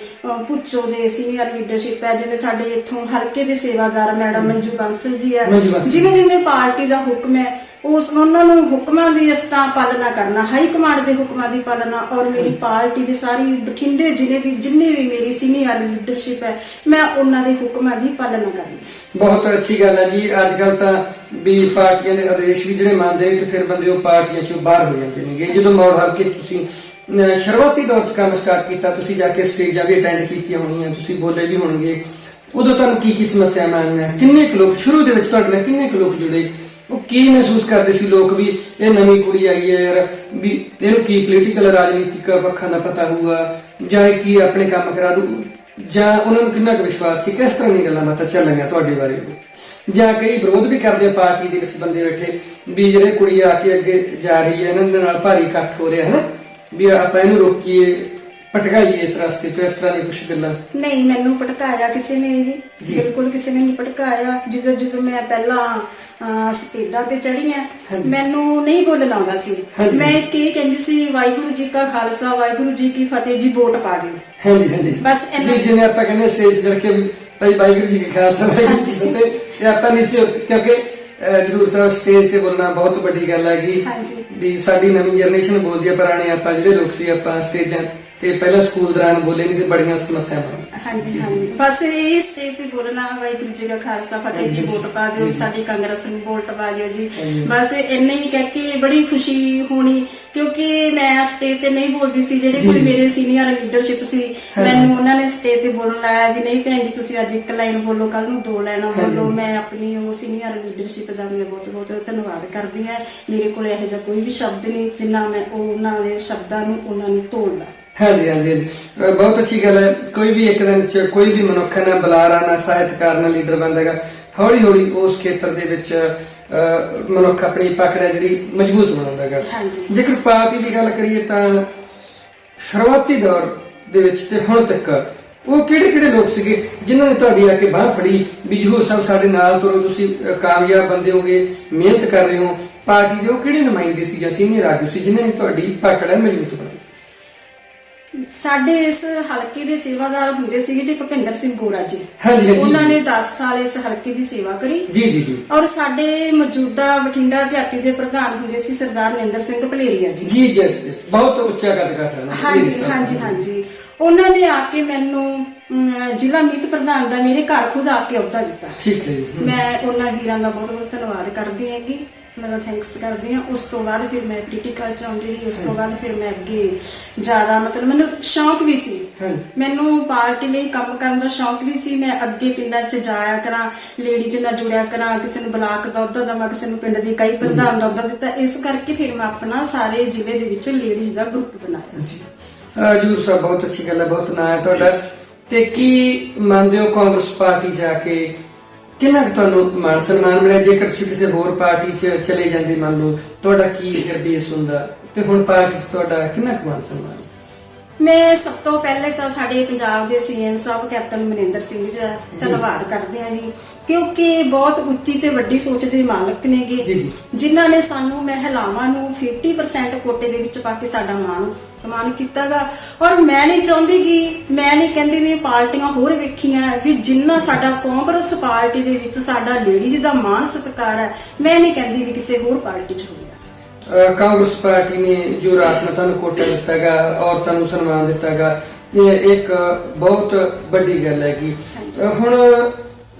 ਪੁੱਛੋ ਦੇ ਸੀਨੀਅਰ ਲੀਡਰਸ਼ਿਪ ਹੈ, ਜਿਵੇਂ ਸਾਡੇ ਇੱਥੋਂ ਹਲਕੇ ਦੇ ਸੇਵਾਦਾਰ ਮੈਡਮ ਮੰਜੂ ਬਾਂਸਲ ਜੀ ਹੈ। ਜਿਵੇਂ ਪਾਰਟੀ ਦਾ ਹੁਕਮ ਹੈ ਉਹਨਾਂ ਨੂੰ ਹੁਕਮਾਂ ਦੀ ਅਸਤਾ ਪਾਲਣਾ ਕਰਨਾ, ਹਾਈ ਕਮਾਂਡ ਦੇ ਹੁਕਮਾਂ ਦੀ ਪਾਲਣਾ, ਔਰ ਮੇਰੀ ਪਾਰਟੀ ਦੀ ਸਾਰੀ ਬਠਿੰਡੇ ਜ਼ਿਲ੍ਹੇ ਦੀ ਜਿੰਨੇ ਵੀ ਮੇਰੀ ਸੀਨੀਅਰ ਲੀਡਰਸ਼ਿਪ ਹੈ ਮੈਂ ਉਹਨਾਂ ਦੇ ਹੁਕਮਾਂ ਦੀ ਪਾਲਣਾ ਕਰਨੀ। ਬਹੁਤ ਅੱਛੀ ਗੱਲ ਹੈ ਜੀ। ਅੱਜ ਕੱਲ ਤਾਂ ਵੀ ਪਾਰਟੀਆਂ ਦੇ ਆਦੇਸ਼ ਵੀ ਜਿਹੜੇ ਮੰਨਦੇ ਨੇ ਤੇ ਫਿਰ ਬੰਦੇ ਉਹ ਪਾਰਟੀਆਂ ਚੋਂ ਬਾਹਰ ਹੋ ਜਾਂਦੇ ਨੇਗੇ। ਜਦੋਂ ਮੌੜ ਹਲਕੇ ਤੁਸੀਂ ਸ਼ੁਰੂਆਤੀ ਦੌਰ 'ਚ ਕੰਮ ਸਟਾਰਟ ਕੀਤਾ, ਤੁਸੀਂ ਜਾ ਕੇ ਸਟੇਜਾਂ ਵੀ ਅਟੈਂਡ ਕੀਤੀਆਂ ਹੋਣੀਆਂ, ਤੁਸੀਂ ਬੋਲੇ ਵੀ ਹੋਣਗੇ, ਉਦੋਂ ਤੁਹਾਨੂੰ ਕੀ ਸਮੱਸਿਆਵਾਂ ਆਈਆਂ? ਕਿੰਨੇ ਕੁ ਲੋਕ ਸ਼ੁਰੂ ਦੇ ਵਿੱਚ ਤੁਹਾਡੇ ਨਾਲ ਕਿੰਨੇ ਕੁ ਲੋਕ ਜੁੜੇ? ਉਹ ਕੀ ਮਹਿਸੂਸ ਕਰਦੇ ਸੀ ਲੋਕ ਵੀ ਇਹ ਨਵੀਂ ਕੁੜੀ ਆਈ ਹੈ ਯਾਰ, ਵੀ ਇਹਨੂੰ ਕੀ ਪੋਲੀਟੀਕਲ ਰਾਜਨੀਤਿਕ ਪੱਖਾਂ ਦਾ ਪਤਾ ਹੋਊਗਾ ਜਾਂ ਇਹ ਕੀ ਆਪਣੇ ਕੰਮ ਕਰਾ ਦੂ, ਜਾਂ ਉਹਨਾਂ ਨੂੰ ਕਿੰਨਾ ਕੁ ਵਿਸ਼ਵਾਸ ਸੀ? ਕਿਸ ਤਰ੍ਹਾਂ ਦੀਆਂ ਗੱਲਾਂ ਬਾਤਾਂ ਚੱਲੀਆਂ ਤੁਹਾਡੇ ਬਾਰੇ? ਜਾਂ ਕਈ ਵਿਰੋਧ ਵੀ ਕਰਦੇ ਆ ਪਾਰਟੀ ਦੇ ਵਿੱਚ ਬੰਦੇ ਬੈਠੇ ਵੀ ਜਿਹੜੇ ਕੁੜੀ ਆ ਕੇ ਅੱਗੇ ਜਾ ਰਹੀ ਹੈ, ਇਹਨਾਂ ਦੇ ਨਾਲ ਭਾਰੀ ਇਕੱਠ ਹੋ ਰਿਹਾ ਹੈ ਨਾ, ਵੀ ਆਪਾਂ ਇਹਨੂੰ ਰੋਕੀਏ, ਭਟਕਾਈਏ ਇਸ ਰਸਤੇ ਤੋਂ? ਇਸ ਤਰ੍ਹਾਂ ਦੀ ਕੁਝ ਗੱਲਾਂ? ਨਹੀਂ, ਮੈਨੂੰ ਭਟਕਾਇਆ ਕਿਸੇ ਨੇ ਜੀ, ਬਿਲਕੁਲ ਕਿਸੇ ਨੇ ਨਹੀਂ ਭਟਕਾਇਆ। ਜਦੋਂ ਮੈਂ ਪਹਿਲਾਂ ਸਟੇਜਾਂ ਤੇ ਚੜ੍ਹੀ ਆ, ਮੈਨੂੰ ਨਹੀਂ ਬੋਲਣਾ ਆਉਂਦਾ ਸੀ। ਮੈਂ ਇੱਕ ਇਹ ਕਹਿੰਦੀ ਸੀ, ਵਾਹਿਗੁਰੂ ਜੀ ਕਾ ਖਾਲਸਾ ਵਾਹਿਗੁਰੂ ਜੀ ਕੀ ਫਤਿਹ ਜੀ, ਵੋਟ ਪਾ ਦਿਓ। ਹਾਂਜੀ, ਬਸ ਜਿਵੇਂ ਆਪਾਂ ਕਹਿੰਦੇ ਸਟੇਜ ਕਰਕੇ ਭਾਈ ਵਾਹਿਗੁਰੂ ਜੀ ਕਾ ਖਾਲਸਾ ਵਾਹਿਗੁਰੂ ਜੀ ਕੀ ਫਤਿਹ, ਇਹ ਆਪਾਂ ਨੀਚੇ, ਕਿਉਂਕਿ ਜ਼ਰੂਰ ਸਾਹਿਬ ਸਟੇਜ ਤੇ ਬੋਲਣਾ ਬਹੁਤ ਵੱਡੀ ਗੱਲ ਹੈਗੀ ਵੀ ਸਾਡੀ ਨਵੀਂ ਜਨਰੇਸ਼ਨ ਬੋਲਦੀ ਹੈ, ਪੁਰਾਣੇ ਆਪਾਂ ਜਿਹੜੇ ਲੋਕ ਸੀ ਆਪਾਂ ਸਟੇਜਾਂ ਤੇ ਪਹਿਲਾਂ ਸਕੂਲ ਦੌਰਾਨ ਬੋਲੇ ਨਹੀਂ ਤੇ ਬੜੀਆਂ ਸਮੱਸਿਆਵਾਂ। ਹਾਂਜੀ, ਬਸ ਇਹ ਸਟੇਜ ਤੇ ਬੋਲਣਾ, ਵਾਹਿਗੁਰੂ ਜੀ ਦਾ ਖਾਲਸਾ ਫਤਿਹ ਜੀ, ਵੋਟ ਪਾ ਦਿਓ, ਸਾਡੀ ਕਾਂਗਰਸ ਨੂੰ ਵੋਟ ਪਾ ਦਿਓ ਜੀ, ਬਸ ਇੰਨਾ ਹੀ ਕਹਿ ਕੇ ਬੜੀ ਖੁਸ਼ੀ ਹੋਣੀ। ਕਿਉਂਕਿ ਮੈਂ ਸਟੇਜ ਤੇ ਨਹੀਂ ਬੋਲਦੀ ਸੀ, ਜਿਹੜੇ ਕੋਈ ਮੇਰੇ ਸੀਨੀਅਰ ਲੀਡਰਸ਼ਿਪ ਸੀ ਮੈਨੂੰ ਉਹਨਾਂ ਨੇ ਸਟੇਜ ਤੇ ਬੋਲਣ ਲਾਇਆ ਵੀ ਨਹੀਂ ਭੈਣ ਜੀ ਤੁਸੀਂ ਅੱਜ ਇੱਕ ਲਾਈਨ ਬੋਲੋ, ਕੱਲ ਨੂੰ 2 ਲਾਈਨਾਂ ਬੋਲੋ। ਮੈਂ ਆਪਣੀ ਉਹ ਸੀਨੀਅਰ ਲੀਡਰਸ਼ਿਪ ਦਾ ਮੈਂ ਬਹੁਤ ਧੰਨਵਾਦ ਕਰਦੀ ਹਾਂ। ਮੇਰੇ ਕੋਲ ਇਹੋ ਜਿਹਾ ਕੋਈ ਵੀ ਸ਼ਬਦ ਨਹੀਂ ਜਿੰਨਾ ਮੈਂ ਉਹਨਾਂ ਦੇ ਸ਼ਬਦਾਂ ਨੂੰ ਉਹਨਾਂ ਨੂੰ ਤੋੜਦਾ। ਹਾਂਜੀ, ਬਹੁਤ ਅੱਛੀ ਗੱਲ ਹੈ। ਕੋਈ ਵੀ ਇੱਕ ਦਿਨ ਚ ਕੋਈ ਵੀ ਮਨੁੱਖ ਨਾ ਬੁਲਾਰਾ ਨਾ ਸਾਹਿਤਕਾਰ ਨਾ ਲੀਡਰ ਬਣਦਾ, ਹੌਲੀ ਹੌਲੀ ਉਸ ਖੇਤਰ ਦੇ ਵਿੱਚ ਮਨੁੱਖ ਆਪਣੀ ਪਕੜ ਹੈ ਜਿਹੜੀ ਮਜ਼ਬੂਤ ਬਣਾਉਂਦਾ ਹੈਗਾ। ਜੇਕਰ ਪਾਰਟੀ ਦੀ ਗੱਲ ਕਰੀਏ ਤਾਂ ਸ਼ੁਰੂਆਤੀ ਦੌਰ ਦੇ ਵਿੱਚ ਤੇ ਹੁਣ ਤੱਕ ਉਹ ਕਿਹੜੇ ਲੋਕ ਸੀਗੇ ਜਿਨ੍ਹਾਂ ਨੇ ਤੁਹਾਡੀ ਆ ਕੇ ਬਾਹ ਫੜੀ ਵੀ ਜ਼ਰੂਰ ਸਾਹਿਬ ਸਾਡੇ ਨਾਲ ਤੁਰੋ, ਤੁਸੀਂ ਕਾਮਯਾਬ ਬੰਦੇ ਹੋਗੇ, ਮਿਹਨਤ ਕਰ ਰਹੇ ਹੋ? ਪਾਰਟੀ ਦੇ ਉਹ ਕਿਹੜੇ ਨੁਮਾਇੰਦੇ ਸੀ ਜਾਂ ਸੀਨੀਅਰ ਆਗੂ ਸੀ ਜਿਨ੍ਹਾਂ ਨੇ ਤੁਹਾਡੀ ਪਕੜ ਹੈ ਮਜ਼ਬੂਤ ਬਣਾਈ? ਸਾਡੇ ਇਸ ਹਲਕੇ ਦੇ ਸੇਵਾਦਾਰ ਹੁੰਦੇ ਸੀਗੇ ਜੀ ਭੁਪਿੰਦਰ ਸਿੰਘ ਗੋਰਾ ਜੀ। ਉਹਨਾਂ ਨੇ 10 ਸਾਲ ਇਸ ਹਲਕੇ ਦੀ ਸੇਵਾ ਕਰੀ ਜੀ। ਔਰ ਸਾਡੇ ਮੌਜੂਦਾ ਬਠਿੰਡਾ ਦਿਹਾਤੀ ਦੇ ਪ੍ਰਧਾਨ ਹੁੰਦੇ ਸੀ ਸਰਦਾਰ ਨਰਿੰਦਰ ਸਿੰਘ ਭਲੇਰੀਆ ਜੀ। ਜੀ, ਬਹੁਤ ਉੱਚਾ ਕਦਕਾਠ ਹੈ। ਹਾਂਜੀ, ਉਹਨਾਂ ਨੇ ਆ ਕੇ ਮੈਨੂੰ ਜ਼ਿਲ੍ਹਾ ਮੀਤ ਪ੍ਰਧਾਨ ਦਾ ਮੇਰੇ ਘਰ ਖੁਦ ਆ ਕੇ ਅਹੁਦਾ ਦਿੱਤਾ। ਠੀਕ ਹੈ, ਮੈਂ ਉਹਨਾਂ ਵੀਰਾਂ ਦਾ ਬਹੁਤ ਧੰਨਵਾਦ ਕਰਦੀ ਹੈਗੀ, ਉਹਨਾਂ ਦਾ ਥੈਂਕਸ ਕਰਦੀ ਹਾਂ। ਉਸ ਤੋਂ ਬਾਅਦ ਫਿਰ ਮੈਂ ਪੋਲੀਟੀਕਲ ਚ ਆਉਂਦੀ ਰਹੀ। ਉਸ ਤੋਂ ਬਾਅਦ ਫਿਰ ਮੈਂ ਅੱਗੇ ਜ਼ਿਆਦਾ ਮੈਨੂੰ ਸ਼ੌਂਕ ਵੀ ਸੀ, ਮੈਨੂੰ ਪਾਰਟੀ ਲਈ ਕੰਮ ਕਰਨ ਦਾ ਸ਼ੌਂਕ ਵੀ ਸੀ। ਮੈਂ ਅੱਗੇ ਪਿੰਡਾਂ ਚ ਜਾਇਆ ਕਰਾਂ, ਲੇਡੀਜ਼ ਨਾਲ ਜੁੜਿਆ ਕਰਾਂ, ਕਿਸੇ ਨੂੰ ਬਲਾਕ ਦਾ ਅਹੁਦਾ ਦੇਵਾਂ, ਕਿਸੇ ਨੂੰ ਪਿੰਡ ਦੀ ਕਈ ਪ੍ਰਧਾਨ ਦਾ ਅਹੁਦਾ ਦਿੱਤਾ। ਇਸ ਕਰਕੇ ਫਿਰ ਮੈਂ ਆਪਣਾ ਸਾਰੇ ਜ਼ਿਲ੍ਹੇ ਦੇ ਵਿੱਚ ਲੇਡੀਜ਼ ਦਾ ਗਰੁੱਪ ਬਣਾਇਆ। ਹਜ਼ੂਰ ਸਾਹਿਬ ਬਹੁਤ ਅੱਛੀ ਗੱਲ ਹੈ, ਬਹੁਤ ਨਾਂ ਹੈ ਤੁਹਾਡਾ। ਤੇ ਕੀ ਮੰਨਦੇ ਹੋ ਕਾਂਗਰਸ ਪਾਰਟੀ ਜਾ ਕੇ ਕਿੰਨਾ ਕੁ ਤੁਹਾਨੂੰ ਮਾਣ ਸਨਮਾਨ ਮਿਲਿਆ? ਜੇਕਰ ਤੁਸੀਂ ਕਿਸੇ ਹੋਰ ਪਾਰਟੀ 'ਚ ਚਲੇ ਜਾਂਦੇ, ਮੰਨ ਲਓ, ਤੁਹਾਡਾ ਕੀ ਫਿਰ ਬੇਸ ਹੁੰਦਾ, ਤੇ ਹੁਣ ਪਾਰਟੀ 'ਚ ਤੁਹਾਡਾ ਕਿੰਨਾ ਕੁ ਮਾਣ ਸਨਮਾਨ? ਮੈਂ ਸਭ ਤੋਂ ਪਹਿਲੇ ਤਾਂ ਸਾਡੇ ਪੰਜਾਬ ਦੇ ਸੀਐਮ ਸਾਹਿਬ ਕੈਪਟਨ ਮਨਿੰਦਰ ਸਿੰਘ ਜੀ ਦਾ ਧੰਨਵਾਦ ਕਰਦੇ ਹਾਂ ਜੀ, ਕਿਉਂਕਿ ਬਹੁਤ ਉੱਚੀ ਤੇ ਵੱਡੀ ਸੋਚ ਦੇ ਮਾਲਕ ਨੇਗੇ, ਜਿਨ੍ਹਾਂ ਨੇ ਸਾਨੂੰ ਮਹਿਲਾਵਾਂ ਨੂੰ 50% ਕੋਟੇ ਦੇ ਵਿੱਚ ਪਾ ਕੇ ਸਾਡਾ ਮਾਣ ਸਨਮਾਨ ਕੀਤਾਗਾ। ਔਰ ਮੈਂ ਨਹੀਂ ਚਾਹੁੰਦੀ ਕਿ ਮੈਂ ਨਹੀਂ ਕਹਿੰਦੀ ਵੀ ਪਾਰਟੀਆਂ ਹੋਰ ਵੇਖੀਆਂ ਵੀ ਜਿੰਨਾ ਸਾਡਾ ਕਾਂਗਰਸ ਪਾਰਟੀ ਦੇ ਵਿੱਚ ਸਾਡਾ ਲੇਡੀਜ਼ ਦਾ ਮਾਣ ਸਤਿਕਾਰ ਹੈ, ਮੈਂ ਨਹੀਂ ਕਹਿੰਦੀ ਵੀ ਕਿਸੇ ਹੋਰ ਪਾਰਟੀ 'ਚ ਹੋਊਗਾ। ਕਾਂਗਰਸ ਪਾਰਟੀ ਨੇ ਜੋ ਰਾਤ ਨੂੰ ਤੁਹਾਨੂੰ ਕੋਟਾ ਦਿੱਤਾਗਾ, ਔਰਤਾਂ ਨੂੰ ਸਨਮਾਨ ਦਿੱਤਾਗਾ, ਇਹ ਇੱਕ ਬਹੁਤ ਵੱਡੀ ਗੱਲ ਹੈਗੀ। ਹੁਣ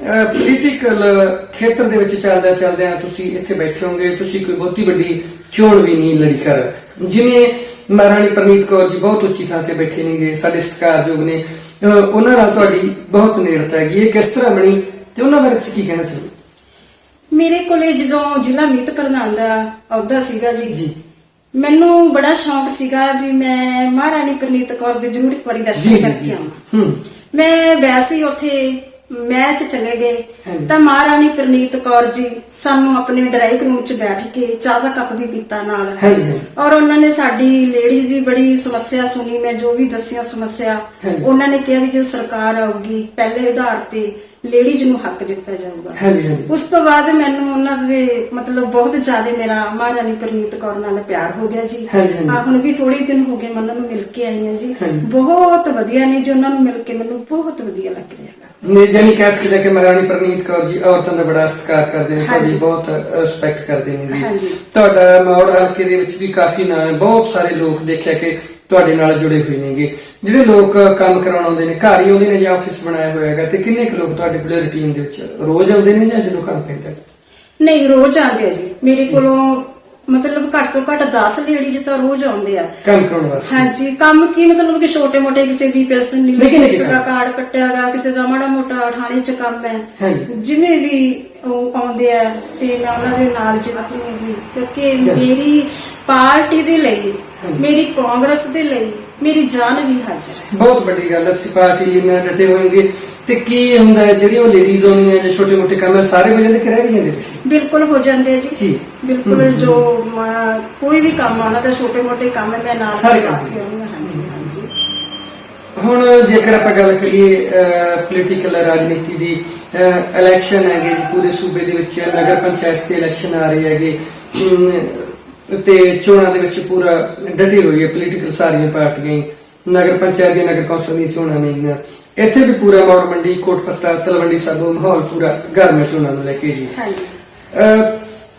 ਪੋਲੀਟੀਕਲ ਖੇਤਰ ਦੇ ਵਿੱਚ ਚੱਲਦਿਆਂ ਤੁਸੀਂ ਇੱਥੇ ਬੈਠੇ ਹੋਗੇ, ਤੁਸੀਂ ਕੋਈ ਬਹੁਤੀ ਵੱਡੀ ਚੋਣ ਵੀ ਨਹੀਂ ਲੜੀ ਕਰ, ਜਿਵੇਂ ਮਹਾਰਾਣੀ ਪ੍ਰਨੀਤ ਕੌਰ ਜੀ ਬਹੁਤ ਉੱਚੀ ਥਾਂ ਤੇ ਬੈਠੇ ਨੇਗੇ, ਸਾਡੇ ਸਤਿਕਾਰਯੋਗ ਨੇ, ਉਹਨਾਂ ਨਾਲ ਤੁਹਾਡੀ ਬਹੁਤ ਨੇੜਤਾ ਹੈਗੀ, ਇਹ ਕਿਸ ਤਰ੍ਹਾਂ ਬਣੀ ਤੇ ਉਹਨਾਂ ਬਾਰੇ ਤੁਸੀਂ ਕੀ ਕਹਿਣਾ ਚਾਹੁੰਦੇ? ਮੇਰੇ ਕੋਲੇ ਜਦੋਂ ਜ਼ਿਲ੍ਹਾ ਮੀਤ ਪ੍ਰਧਾਨ ਦਾ ਅਹੁਦਾ ਸੀਗਾ ਜੀ, ਮੈਨੂੰ ਬੜਾ ਸ਼ੌਂਕ ਸੀਗਾ ਵੀ ਮੈਂ ਮਹਾਰਾਣੀ ਪ੍ਰਨੀਤ ਕੌਰ ਦੇ ਜ਼ਰੂਰ ਇੱਕ ਵਾਰੀ ਦਰਸ਼ਨ ਕਰਕੇ ਆਵਾਂ। ਮੈਂ ਵੈਸੇ ਹੀ ਉੱਥੇ ਮੈਚ ਚਲੇ ਗਏ ਤਾਂ ਮਹਾਰਾਣੀ ਪ੍ਰਨੀਤ ਕੌਰ ਜੀ ਸਾਨੂੰ ਆਪਣੇ ਡਰਾਈਵ ਰੂਮ 'ਚ ਬੈਠ ਕੇ ਚਾਹ ਦਾ ਕੱਪ ਵੀ ਪੀਤਾ ਨਾਲ, ਔਰ ਉਹਨਾਂ ਨੇ ਸਾਡੀ ਲੇਡੀਜ਼ ਦੀ ਬੜੀ ਸਮੱਸਿਆ ਸੁਣੀ। ਮੈਂ ਜੋ ਵੀ ਦੱਸਿਆ ਸਮੱਸਿਆ, ਉਹਨਾਂ ਨੇ ਕਿਹਾ ਵੀ ਜੇ ਸਰਕਾਰ ਆਊਗੀ ਪਹਿਲੇ ਆਧਾਰ ਤੇ ਲੇਡੀਜ਼ ਨੂੰ ਹੱਕ ਦਿੱਤਾ ਜਾਊਗਾ। ਉਸ ਤੋਂ ਬਾਅਦ ਮੈਨੂੰ ਉਹਨਾਂ ਦੇ ਮਤਲਬ ਬਹੁਤ ਜ਼ਿਆਦਾ ਮੇਰਾ ਮਹਾਰਾਣੀ ਪ੍ਰਨੀਤ ਕੌਰ ਨਾਲ ਪਿਆਰ ਹੋ ਗਿਆ ਜੀ। ਹੁਣ ਵੀ ਥੋੜੇ ਦਿਨ ਹੋ ਗਏ ਮੈਂ ਉਹਨਾਂ ਨੂੰ ਮਿਲ ਕੇ ਆਈ ਹਾਂ ਜੀ, ਬਹੁਤ ਵਧੀਆ ਨੇ ਜੀ, ਉਹਨਾਂ ਨੂੰ ਮਿਲ ਕੇ ਮੈਨੂੰ ਬਹੁਤ ਵਧੀਆ ਲੱਗ ਰਿਹਾ ਹੈ। ਜਾਨੀ ਕਹਿ ਸਕਦੇ ਕਿ ਮਹਾਰਾਣੀ ਪ੍ਰਨੀਤ ਕੌਰ ਜੀ ਔਰਤਾਂ ਦਾ ਬੜਾ ਸਤਿਕਾਰ ਕਰਦੇ ਨੇ, ਤੁਹਾਡੀ ਬਹੁਤ ਰਿਸਪੈਕਟ ਕਰਦੇ ਨੇ ਜੀ। ਤੁਹਾਡਾ ਮੌੜ ਹਲਕੇ ਦੇ ਵਿੱਚ ਵੀ ਕਾਫੀ ਨਾਮ ਹੈ, ਬਹੁਤ ਸਾਰੇ ਲੋਕ ਦੇਖਿਆ ਕਿ ਤੁਹਾਡੇ ਨਾਲ ਜੁੜੇ ਹੋਏ ਨੇਗੇ। ਜਿਹੜੇ ਲੋਕ ਕੰਮ ਕਰਾਉਣ ਆਉਂਦੇ ਨੇ, ਘਰ ਹੀ ਆਉਂਦੇ ਨੇ ਜਾਂ ਆਫਿਸ ਬਣਾਇਆ ਹੋਇਆ ਹੈਗਾ, ਤੇ ਕਿੰਨੇ ਕੁ ਲੋਕ ਤੁਹਾਡੇ ਕੋਲ ਰੁਟੀਨ ਦੇ ਵਿੱਚ ਰੋਜ਼ ਆਉਂਦੇ ਨੇ ਜਾਂ ਜਦੋਂ ਕੰਮ ਪੈਂਦਾ? ਨਹੀਂ, ਰੋਜ਼ ਆਉਂਦੇ ਆ ਜੀ ਮੇਰੇ ਕੋਲੋਂ, ਮਤਲਬ ਘੱਟ ਤੋਂ ਘੱਟ 10 ਲੇਡੀਜ਼ ਤਾਂ ਰੋਜ਼ ਆਉਂਦੇ ਆ ਕੰਮ ਕਰਾਉਣ ਵਾਸਤੇ। ਹਾਂਜੀ, ਕੰਮ ਕੀ ਮਤਲਬ ਕਿ ਛੋਟੇ ਮੋਟੇ ਕਿਸੇ ਦੀ ਪੈਨਸ਼ਨ ਨਹੀਂ, ਕਿਸੇ ਦਾ ਕਾਰਡ ਕੱਟਿਆਗਾ, ਕਿਸੇ ਦਾ ਮਾੜਾ ਮੋਟਾ ਥਾਣੇ 'ਚ ਕੰਮ ਹੈ, ਜਿਵੇਂ ਵੀ ਉਹ ਆਉਂਦੇ ਆ ਤੇ ਮੈਂ ਉਹਨਾਂ ਦੇ ਨਾਲ ਜਾਂਦੀ ਹਾਂ, ਕਿਉਂਕਿ ਮੇਰੀ ਪਾਰਟੀ ਦੇ ਲਈ, ਮੇਰੀ ਕਾਂਗਰਸ ਦੇ ਲਈ ਮੇਰੀ ਜਾਨ ਵੀ ਹਾਜ਼ਰ ਹੈ। ਬਹੁਤ ਵੱਡੀ ਗੱਲ ਹੈ, ਤੁਸੀਂ ਪਾਰਟੀ ਲਈ ਨਾਲ ਡਟੇ ਹੋਣਗੇ। ਤੇ ਕੀ ਹੁੰਦਾ ਜਿਹੜੀਆਂ ਉਹ ਲੇਡੀਜ਼ ਆਉਂਦੀਆਂ ਜਾਂ ਛੋਟੇ ਮੋਟੇ ਕੰਮ ਸਾਰੇ ਹੋ ਜਾਂਦੇ ਕਿ ਰਹਿ ਜਾਂਦੇ? ਬਿਲਕੁਲ ਹੋ ਜਾਂਦੇ ਆ ਜੀ, ਬਿਲਕੁਲ। ਜੋ ਕੋਈ ਵੀ ਕੰਮ ਆਉਣਾ ਤਾਂ ਛੋਟੇ ਮੋਟੇ ਕੰਮ ਮੈਂ ਨਾਲ ਸਾਰੇ ਕੰਮ। ਹਾਂਜੀ ਹਾਂਜੀ। ਹੁਣ ਜੇਕਰ ਆਪਾਂ ਗੱਲ ਕਰੀਏ ਪੋਲੀਟੀਕਲ ਰਾਜਨੀਤੀ ਦੀ, ਇਲੈਕਸ਼ਨ ਹੈਗੇ ਜੀ ਪੂਰੇ ਸੂਬੇ ਦੇ ਵਿੱਚ, ਨਗਰ ਪੰਚਾਇਤ ਦੇ ਇਲੈਕਸ਼ਨ ਆ ਰਹੇ ਹੈਗੇ ਤੇ ਚੋਣਾਂ ਦੇ ਵਿੱਚ ਪੂਰਾ ਡਟੀ ਹੋਈ ਹੈ ਪੋਲੀਟੀਕਲ ਸਾਰੀਆਂ ਪਾਰਟੀਆਂ, ਨਗਰ ਪੰਚਾਇਤ ਦੀਆਂ, ਨਗਰ ਕੌਂਸਲ ਦੀਆਂ ਚੋਣਾਂ ਨੇ, ਇੱਥੇ ਵੀ ਪੂਰਾ ਮੌੜ ਮੰਡੀ, ਕੋਟਪੱਤਾ, ਤਲਵੰਡੀ ਸਾਬੋ ਮਾਹੌਲ ਪੂਰਾ ਗਰਮ ਹੈ ਚੋਣਾਂ ਨੂੰ ਲੈ ਕੇ ਜੀ।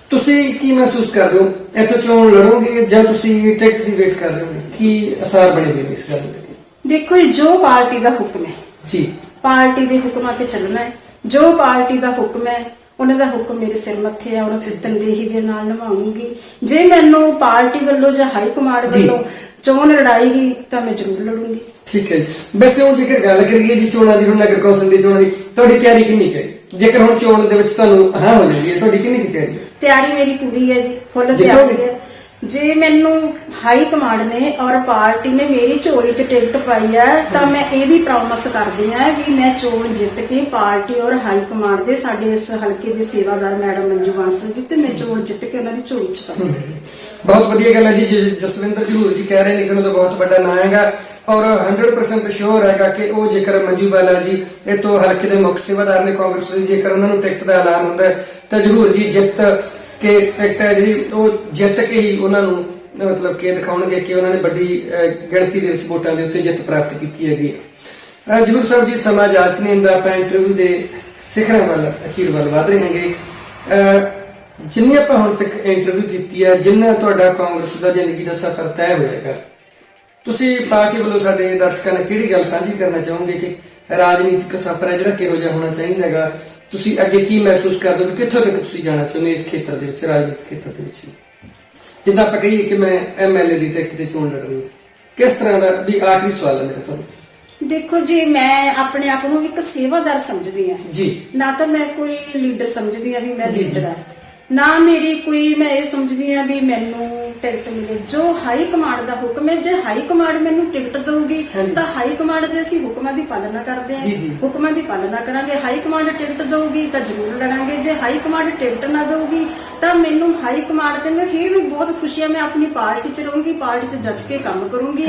ਤੁਸੀਂ ਕੀ ਮਹਿਸੂਸ ਕਰਦੇ ਹੋ, ਇੱਥੋਂ ਚੋਣ ਲੜੋਗੇ ਜਾਂ ਤੁਸੀਂ ਟਿਕਟ ਦੀ ਵੇਟ ਕਰ ਰਹੇ ਹੋ? ਕੀ ਅਸਾਰ ਬਣੇ ਹੋਏ ਇਸ ਗੱਲ ਦੇ? ਦੇਖੋ ਜੀ, ਜੋ ਪਾਰਟੀ ਦਾ ਹੁਕਮ ਹੈ ਜੀ, ਪਾਰਟੀ ਦੇ ਹੁਕਮਾਂ ਤੇ ਚੱਲਣਾ ਹੈ। ਜੋ ਪਾਰਟੀ ਦਾ ਹੁਕਮ ਹੈ, ਉਹਨਾਂ ਦਾ ਹੁਕਮ ਮੇਰੇ ਸਿਰ ਮੱਥੇ ਆ, ਉਹਨਾਂ ਤੇ ਤਨਦੇਹੀ ਦੇ ਨਾਲ ਨਿਭਾਉਂਗੀ। ਜੇ ਮੈਨੂੰ ਪਾਰਟੀ ਵੱਲੋਂ ਜਾਂ ਹਾਈ ਕਮਾਂਡ ਵੱਲੋਂ ਚੋਣ ਲੜਾਏਗੀ ਤਾਂ ਮੈਂ ਜ਼ਰੂਰ ਲੜੂੰਗੀ। ਠੀਕ ਹੈ ਜੀ। ਵੈਸੇ ਹੁਣ ਜੇਕਰ ਗੱਲ ਕਰੀਏ ਜੀ ਚੋਣਾਂ ਦੀ, ਹੁਣ ਨਗਰ ਕੌਂਸਲ ਦੀ ਚੋਣਾਂ ਦੀ ਤੁਹਾਡੀ ਤਿਆਰੀ ਕਿੰਨੀ ਹੈ? ਜੇਕਰ ਹੁਣ ਚੋਣ ਦੇ ਵਿੱਚ ਤੁਹਾਨੂੰ ਹਾਂ ਹੋ ਜਾਂਦੀ ਹੈ, ਤੁਹਾਡੀ ਕਿੰਨੀ ਕੁ ਤਿਆਰੀ ਹੈ? ਤਿਆਰੀ ਮੇਰੀ ਪੂਰੀ ਹੈ ਜੀ, ਫੁੱਲ ਤਿਆਰੀ ਹੈ। ਜੇ ਮੈਨੂੰ ਹਾਈ ਕਮਾਂਡ ਨੇ ਔਰ ਪਾਰਟੀ ਨੇ ਮੇਰੀ ਝੋਲੀ 'ਚ ਟਿਕਟ ਪਾਈ ਹੈ ਤਾਂ ਮੈਂ ਇਹ ਵੀ ਪ੍ਰੋਮਿਸ ਕਰਦੀ ਹਾਂ ਵੀ ਮੈਂ ਚੋਣ ਜਿੱਤ ਕੇ ਪਾਰਟੀ ਔਰ ਹਾਈ ਕਮਾਂਡ ਦੇ, ਸਾਡੇ ਇਸ ਹਲਕੇ ਦੇ ਸੇਵਾਦਾਰ ਮੈਡਮ ਮੰਜੂ ਬਾਂਸਲ ਜੀ, ਤੇ ਮੈਂ ਚੋਣ ਜਿੱਤ ਕੇ ਉਹਨਾਂ ਦੀ ਝੋਲੀ 'ਚ ਪਾਵਾਂਗੀ। ਬਹੁਤ ਵਧੀਆ ਗੱਲ ਹੈ ਜੀ। ਜਸਵਿੰਦਰ ਜਹੂਰ ਜੀ ਕਹਿ ਰਹੇ ਨੇ ਕਿ ਉਹਨਾਂ ਦਾ ਬਹੁਤ ਵੱਡਾ ਨਾਂ ਹੈਗਾ ਔਰ 100% ਸ਼ੋਰ ਹੈਗਾ ਕਿ ਉਹ ਜੇਕਰ ਮੰਜੂ ਬਾਲਾ ਜੀ ਇਹ ਤੋਂ ਹਲਕੇ ਦੇ ਮੁੱਖ ਸੇਵਾਦਾਰ ਨੇ ਕਾਂਗਰਸ ਦੇ, ਜੇਕਰ ਉਹਨਾਂ ਨੂੰ ਟਿਕਟ ਦਾ ਐਲਾਨ ਹੁੰਦਾ ਤਾਂ ਜਹੂਰ ਜੀ ਜਿੱਤ ਕਿ ਟਿਕਟ ਹੈ ਜਿਹੜੀ ਉਹ ਜਿੱਤ ਕੇ ਹੀ ਉਹਨਾਂ ਨੂੰ ਮਤਲਬ ਕਿ ਦਿਖਾਉਣਗੇ ਕਿ ਉਹਨਾਂ ਨੇ ਵੱਡੀ ਗਿਣਤੀ ਦੇ ਵਿੱਚ ਵੋਟਾਂ ਦੇ ਉੱਤੇ ਜਿੱਤ ਪ੍ਰਾਪਤ ਕੀਤੀ ਹੈਗੀ। ਜਹੂਰ ਸਾਹਿਬ ਜੀ, ਸਮਾਂ ਇਜਾਜ਼ਤ ਨਹੀਂ ਦਿੰਦਾ, ਆਪਾਂ ਇੰਟਰਵਿਊ ਦੇ ਸਿਖਰਾਂ ਵੱਲ, ਅਖੀਰ ਵੱਲ ਵਧ ਰਹੇ ਹੈਗੇ। ਜਿੰਨੀ ਆਪਾਂ ਹੁਣ ਤੱਕ ਇੰਟਰਵਿਊ ਕੀਤੀ ਹੈ, ਜਿੰਨਾ ਤੁਹਾਡਾ ਕਾਂਗਰਸ ਦਾ ਜ਼ਿੰਦਗੀ ਦਾ ਸਫ਼ਰ ਤੈਅ ਹੋਏਗਾ, ਤੁਸੀਂ ਪਾਰਟੀ ਵੱਲੋਂ ਸਾਡੇ ਦਰਸ਼ਕਾਂ ਨਾਲ ਕਿਹੜੀ ਗੱਲ ਸਾਂਝੀ ਕਰਨਾ ਚਾਹੋਗੇ ਕਿ ਰਾਜਨੀਤਿਕ ਸਫ਼ਰ ਹੈ ਜਿਹੜਾ ਕਿਹੋ ਜਿਹਾ ਹੋਣਾ ਚਾਹੀਦਾ ਹੈਗਾ? ਤੁਸੀਂ ਅੱਗੇ ਕੀ ਮਹਿਸੂਸ ਕਰਦੇ ਹੋ, ਕਿੱਥੋਂ ਤੱਕ ਤੁਸੀਂ ਜਾਣਾ ਚਾਹੁੰਦੇ ਇਸ ਖੇਤਰ ਦੇ ਵਿੱਚ, ਰਾਜਨੀਤਿਕ ਖੇਤਰ ਦੇ ਵਿੱਚ? ਜਿੱਦਾਂ ਆਪਾਂ ਕਹੀਏ ਕਿ ਮੈਂ MLA ਦੀ ਟਿਕਟ ਤੇ ਚੋਣ ਲੜਨੀ, ਕਿਸ ਤਰ੍ਹਾਂ ਦਾ? ਵੀ ਆਖਰੀ ਸਵਾਲ ਹੈ ਮੇਰਾ ਤੁਹਾਨੂੰ। ਦੇਖੋ ਜੀ, ਮੈਂ ਆਪਣੇ ਆਪ ਨੂੰ ਇੱਕ ਸੇਵਾਦਾਰ ਸਮਝਦੀ ਹਾਂ ਜੀ, ਨਾ ਤਾਂ ਮੈਂ ਕੋਈ ਲੀਡਰ ਸਮਝਦੀ ਹਾਂ ਵੀ ਮੈਂ ਲੀਡਰ ਹਾਂ। ਨਾ ਮੇਰੀ ਕੋਈ, ਮੈਂ ਇਹ ਸਮਝਦੀ ਆ ਵੀ ਮੈਨੂੰ ਟਿਕਟ ਮਿਲੇ, ਜੋ ਹਾਈ ਕਮਾਂਡ ਦਾ ਹੁਕਮ ਹੈ। ਜੇ ਹਾਈ ਕਮਾਂਡ ਮੈਨੂੰ ਟਿਕਟ ਦਊਗੀ ਤਾਂ ਹਾਈ ਕਮਾਂਡ ਦੇ ਅਸੀਂ ਹੁਕਮਾਂ ਦੀ ਪਾਲਣਾ ਕਰਦੇ ਜੀ, ਹਾਂ, ਜੀ। ਹੁਕਮਾਂ ਦੀ ਪਾਲਣਾ ਕਰਾਂਗੇ। ਹਾਈ ਕਮਾਂਡ ਟਿਕਟ ਦਊਗੀ ਤਾਂ ਜ਼ਰੂਰ ਲੜਾਂਗੇ। ਜੇ ਹਾਈ ਕਮਾਂਡ ਟਿਕਟ ਨਾ ਦਊਗੀ ਤਾਂ ਮੈਨੂੰ ਹਾਈ ਕਮਾਂਡ ਤੇ ਮੈਂ ਫਿਰ ਵੀ ਬਹੁਤ ਖੁਸ਼ੀ ਆ, ਮੈਂ ਆਪਣੀ ਪਾਰਟੀ ਚ ਰਹੂੰਗੀ, ਪਾਰਟੀ ਚ ਜੱਜ ਕੇ ਕੰਮ ਕਰੂੰਗੀ।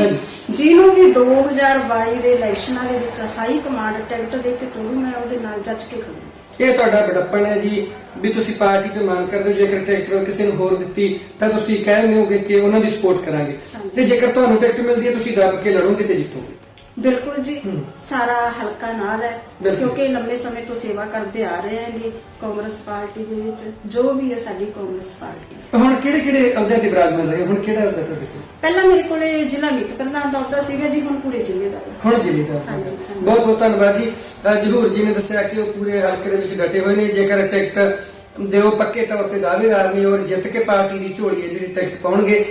ਜਿਹਨੂੰ ਵੀ 2022 ਦੇ ਇਲੈਕਸ਼ਨਾਂ ਦੇ ਵਿੱਚ ਹਾਈ ਕਮਾਂਡ ਟਿਕਟ ਦੇ ਕੇ ਤੋਰੂ, ਮੈਂ ਉਹਦੇ ਨਾਲ ਜੱਜ ਕੇ ਖੜੂੰਗੀ। ਇਹ ਤੁਹਾਡਾ ਬੜਪਣ ਹੈ ਜੀ ਵੀ ਤੁਸੀਂ ਪਾਰਟੀ ਤੋਂ ਮੰਗ ਕਰਦੇ ਹੋ। ਜੇਕਰ ਟਿਕਟ ਕਿਸੇ ਨੂੰ ਹੋਰ ਦਿੱਤੀ ਤਾਂ ਤੁਸੀਂ ਕਹਿੰਦੇ ਹੋਗੇ ਕਿ ਉਹਨਾਂ ਦੀ ਸਪੋਰਟ ਕਰਾਂਗੇ, ਤੇ ਜੇਕਰ ਤੁਹਾਨੂੰ ਟਿਕਟ ਮਿਲਦੀ ਹੈ ਤੁਸੀਂ ਦੱਬ ਕੇ ਲੜੋਗੇ ਤੇ ਜਿੱਤੋਗੇ। ਬਿਲਕੁਲ ਜੀ, ਸਾਰਾ ਹਲਕਾ ਨਾਲ ਹੈ, ਬਿਲਕੁਲ। ਕਿਉਂਕਿ ਲੰਬੇ ਸਮੇਂ ਤੋਂ ਸੇਵਾ ਕਰਦੇ ਆ ਰਹੇ ਹਾਂਗੇ ਕਾਂਗਰਸ ਪਾਰਟੀ ਦੇ ਵਿੱਚ। ਜੋ ਵੀ ਹੈ ਸਾਡੀ ਕਾਂਗਰਸ ਪਾਰਟੀ। ਹੁਣ ਕਿਹੜੇ ਕਿਹੜੇ ਅਹੁਦਿਆਂ ਤੇ ਵਿਰਾਜਮਾਨ ਰਹੇ ਹੋ? ਹੁਣ ਕਿਹੜਾ ਅਹੁਦਾ ਤੁਹਾਡੇ ਕੋਲ? ਪਹਿਲਾਂ ਮੇਰੇ ਕੋਲੇ ਜ਼ਿਲ੍ਹਾ ਮੀਤ ਪ੍ਰਧਾਨ ਦਾ ਅਹੁਦਾ ਸੀਗਾ ਜੀ, ਹੁਣ ਪੂਰੇ ਜ਼ਿਲ੍ਹੇ ਦਾ ਹੈ। ਹੁਣ ਜ਼ਿਲ੍ਹੇ ਦਾ ਹਾਂਜੀ, ਬਹੁਤ ਬਹੁਤ ਧੰਨਵਾਦ ਜੀ। ਜ਼ਹੂਰ ਜੀ ਨੇ ਦੱਸਿਆ ਕਿ ਉਹ ਪੂਰੇ ਹਲਕੇ ਦੇ ਵਿੱਚ ਡਟੇ ਹੋਏ ਨੇ। ਜੇਕਰ ਟਿਕਟ ਦੇ ਉਹ ਪੱਕੇ ਤੌਰ ਤੇ ਦਾਅਵੇਦਾਰ ਨੇ ਔਰ ਜਿੱਤ ਕੇ ਪਾਰਟੀ ਦੀ ਝੋਲੀ ਹੈ ਜਿਹੜੀ ਟਿਕਟ ਪਾਉਣਗੇ।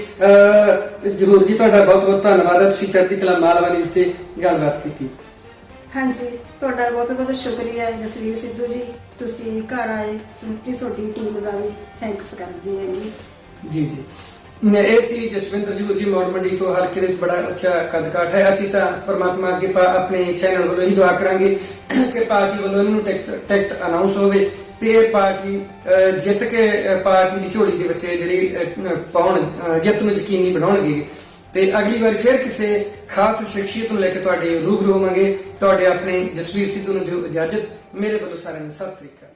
ਜ਼ਹੂਰ ਜੀ ਤੁਹਾਡਾ ਬਹੁਤ ਬਹੁਤ ਧੰਨਵਾਦ ਹੈ, ਤੁਸੀਂ ਚੜ੍ਹਦੀ ਕਲਾ ਮਾਲਵਾ ਨਿਊਜ਼ ਤੇ ਗੱਲਬਾਤ ਕੀਤੀ। ਹਾਂਜੀ, ਤੁਹਾਡਾ ਬਹੁਤ ਬਹੁਤ ਸ਼ੁਕਰੀਆ ਜਸਵੀਰ ਸਿੱਧੂ ਜੀ, ਤੁਸੀਂ ਘਰ ਆਏ। ਸਮੁੱਚੀ ਤੁਹਾਡੀ ਟੀਮ ਦਾ ਵੀ ਥੈਂਕਸ ਕਰਦੀ ਹੈਗੀ। ਜੀ ਜੀ, ਇਹ ਸੀ ਜਸਵਿੰਦਰ ਜ਼ਹੂਰ ਜੀ ਮੌੜ ਮੰਡੀ ਤੋਂ। ਹਲਕੇ ਦੇ ਵਿੱਚ ਬੜਾ ਅੱਛਾ ਕੱਦ ਕਾਠ ਹੈ। ਅਸੀਂ ਤਾਂ ਪਰਮਾਤਮਾ ਅੱਗੇ ਆਪਣੇ ਚੈਨਲ ਵੱਲੋਂ ਹੀ ਦੁਆ ਕਰਾਂਗੇ ਕਿ ਪਾਰਟੀ ਵੱਲੋਂ ਇਹਨਾਂ ਨੂੰ ਟਿਕਟ ਅਨਾਉਂਸ ਹੋਵੇ ਤੇ ਇਹ ਪਾਰਟੀ ਜਿੱਤ ਕੇ ਪਾਰਟੀ ਦੀ ਝੋਲੀ ਦੇ ਵਿੱਚ ਜਿਹੜੀ ਪਾਉਣ ਜਿੱਤ ਨੂੰ ਯਕੀਨੀ ਬਣਾਉਣਗੇ। ਤੇ ਅਗਲੀ ਵਾਰੀ ਫਿਰ ਕਿਸੇ ਖਾਸ ਸ਼ਖਸੀਅਤ ਨੂੰ ਲੈ ਕੇ ਤੁਹਾਡੇ ਰੂਬਰੂ ਹੋਵਾਂਗੇ। ਤੁਹਾਡੇ ਆਪਣੇ ਜਸਵੀਰ ਸਿੱਧੂ ਨੂੰ ਦਿਓ ਇਜਾਜ਼ਤ। ਮੇਰੇ ਵੱਲੋਂ ਸਾਰਿਆਂ ਨੂੰ ਸਤਿ ਸ੍ਰੀ ਅਕਾਲ।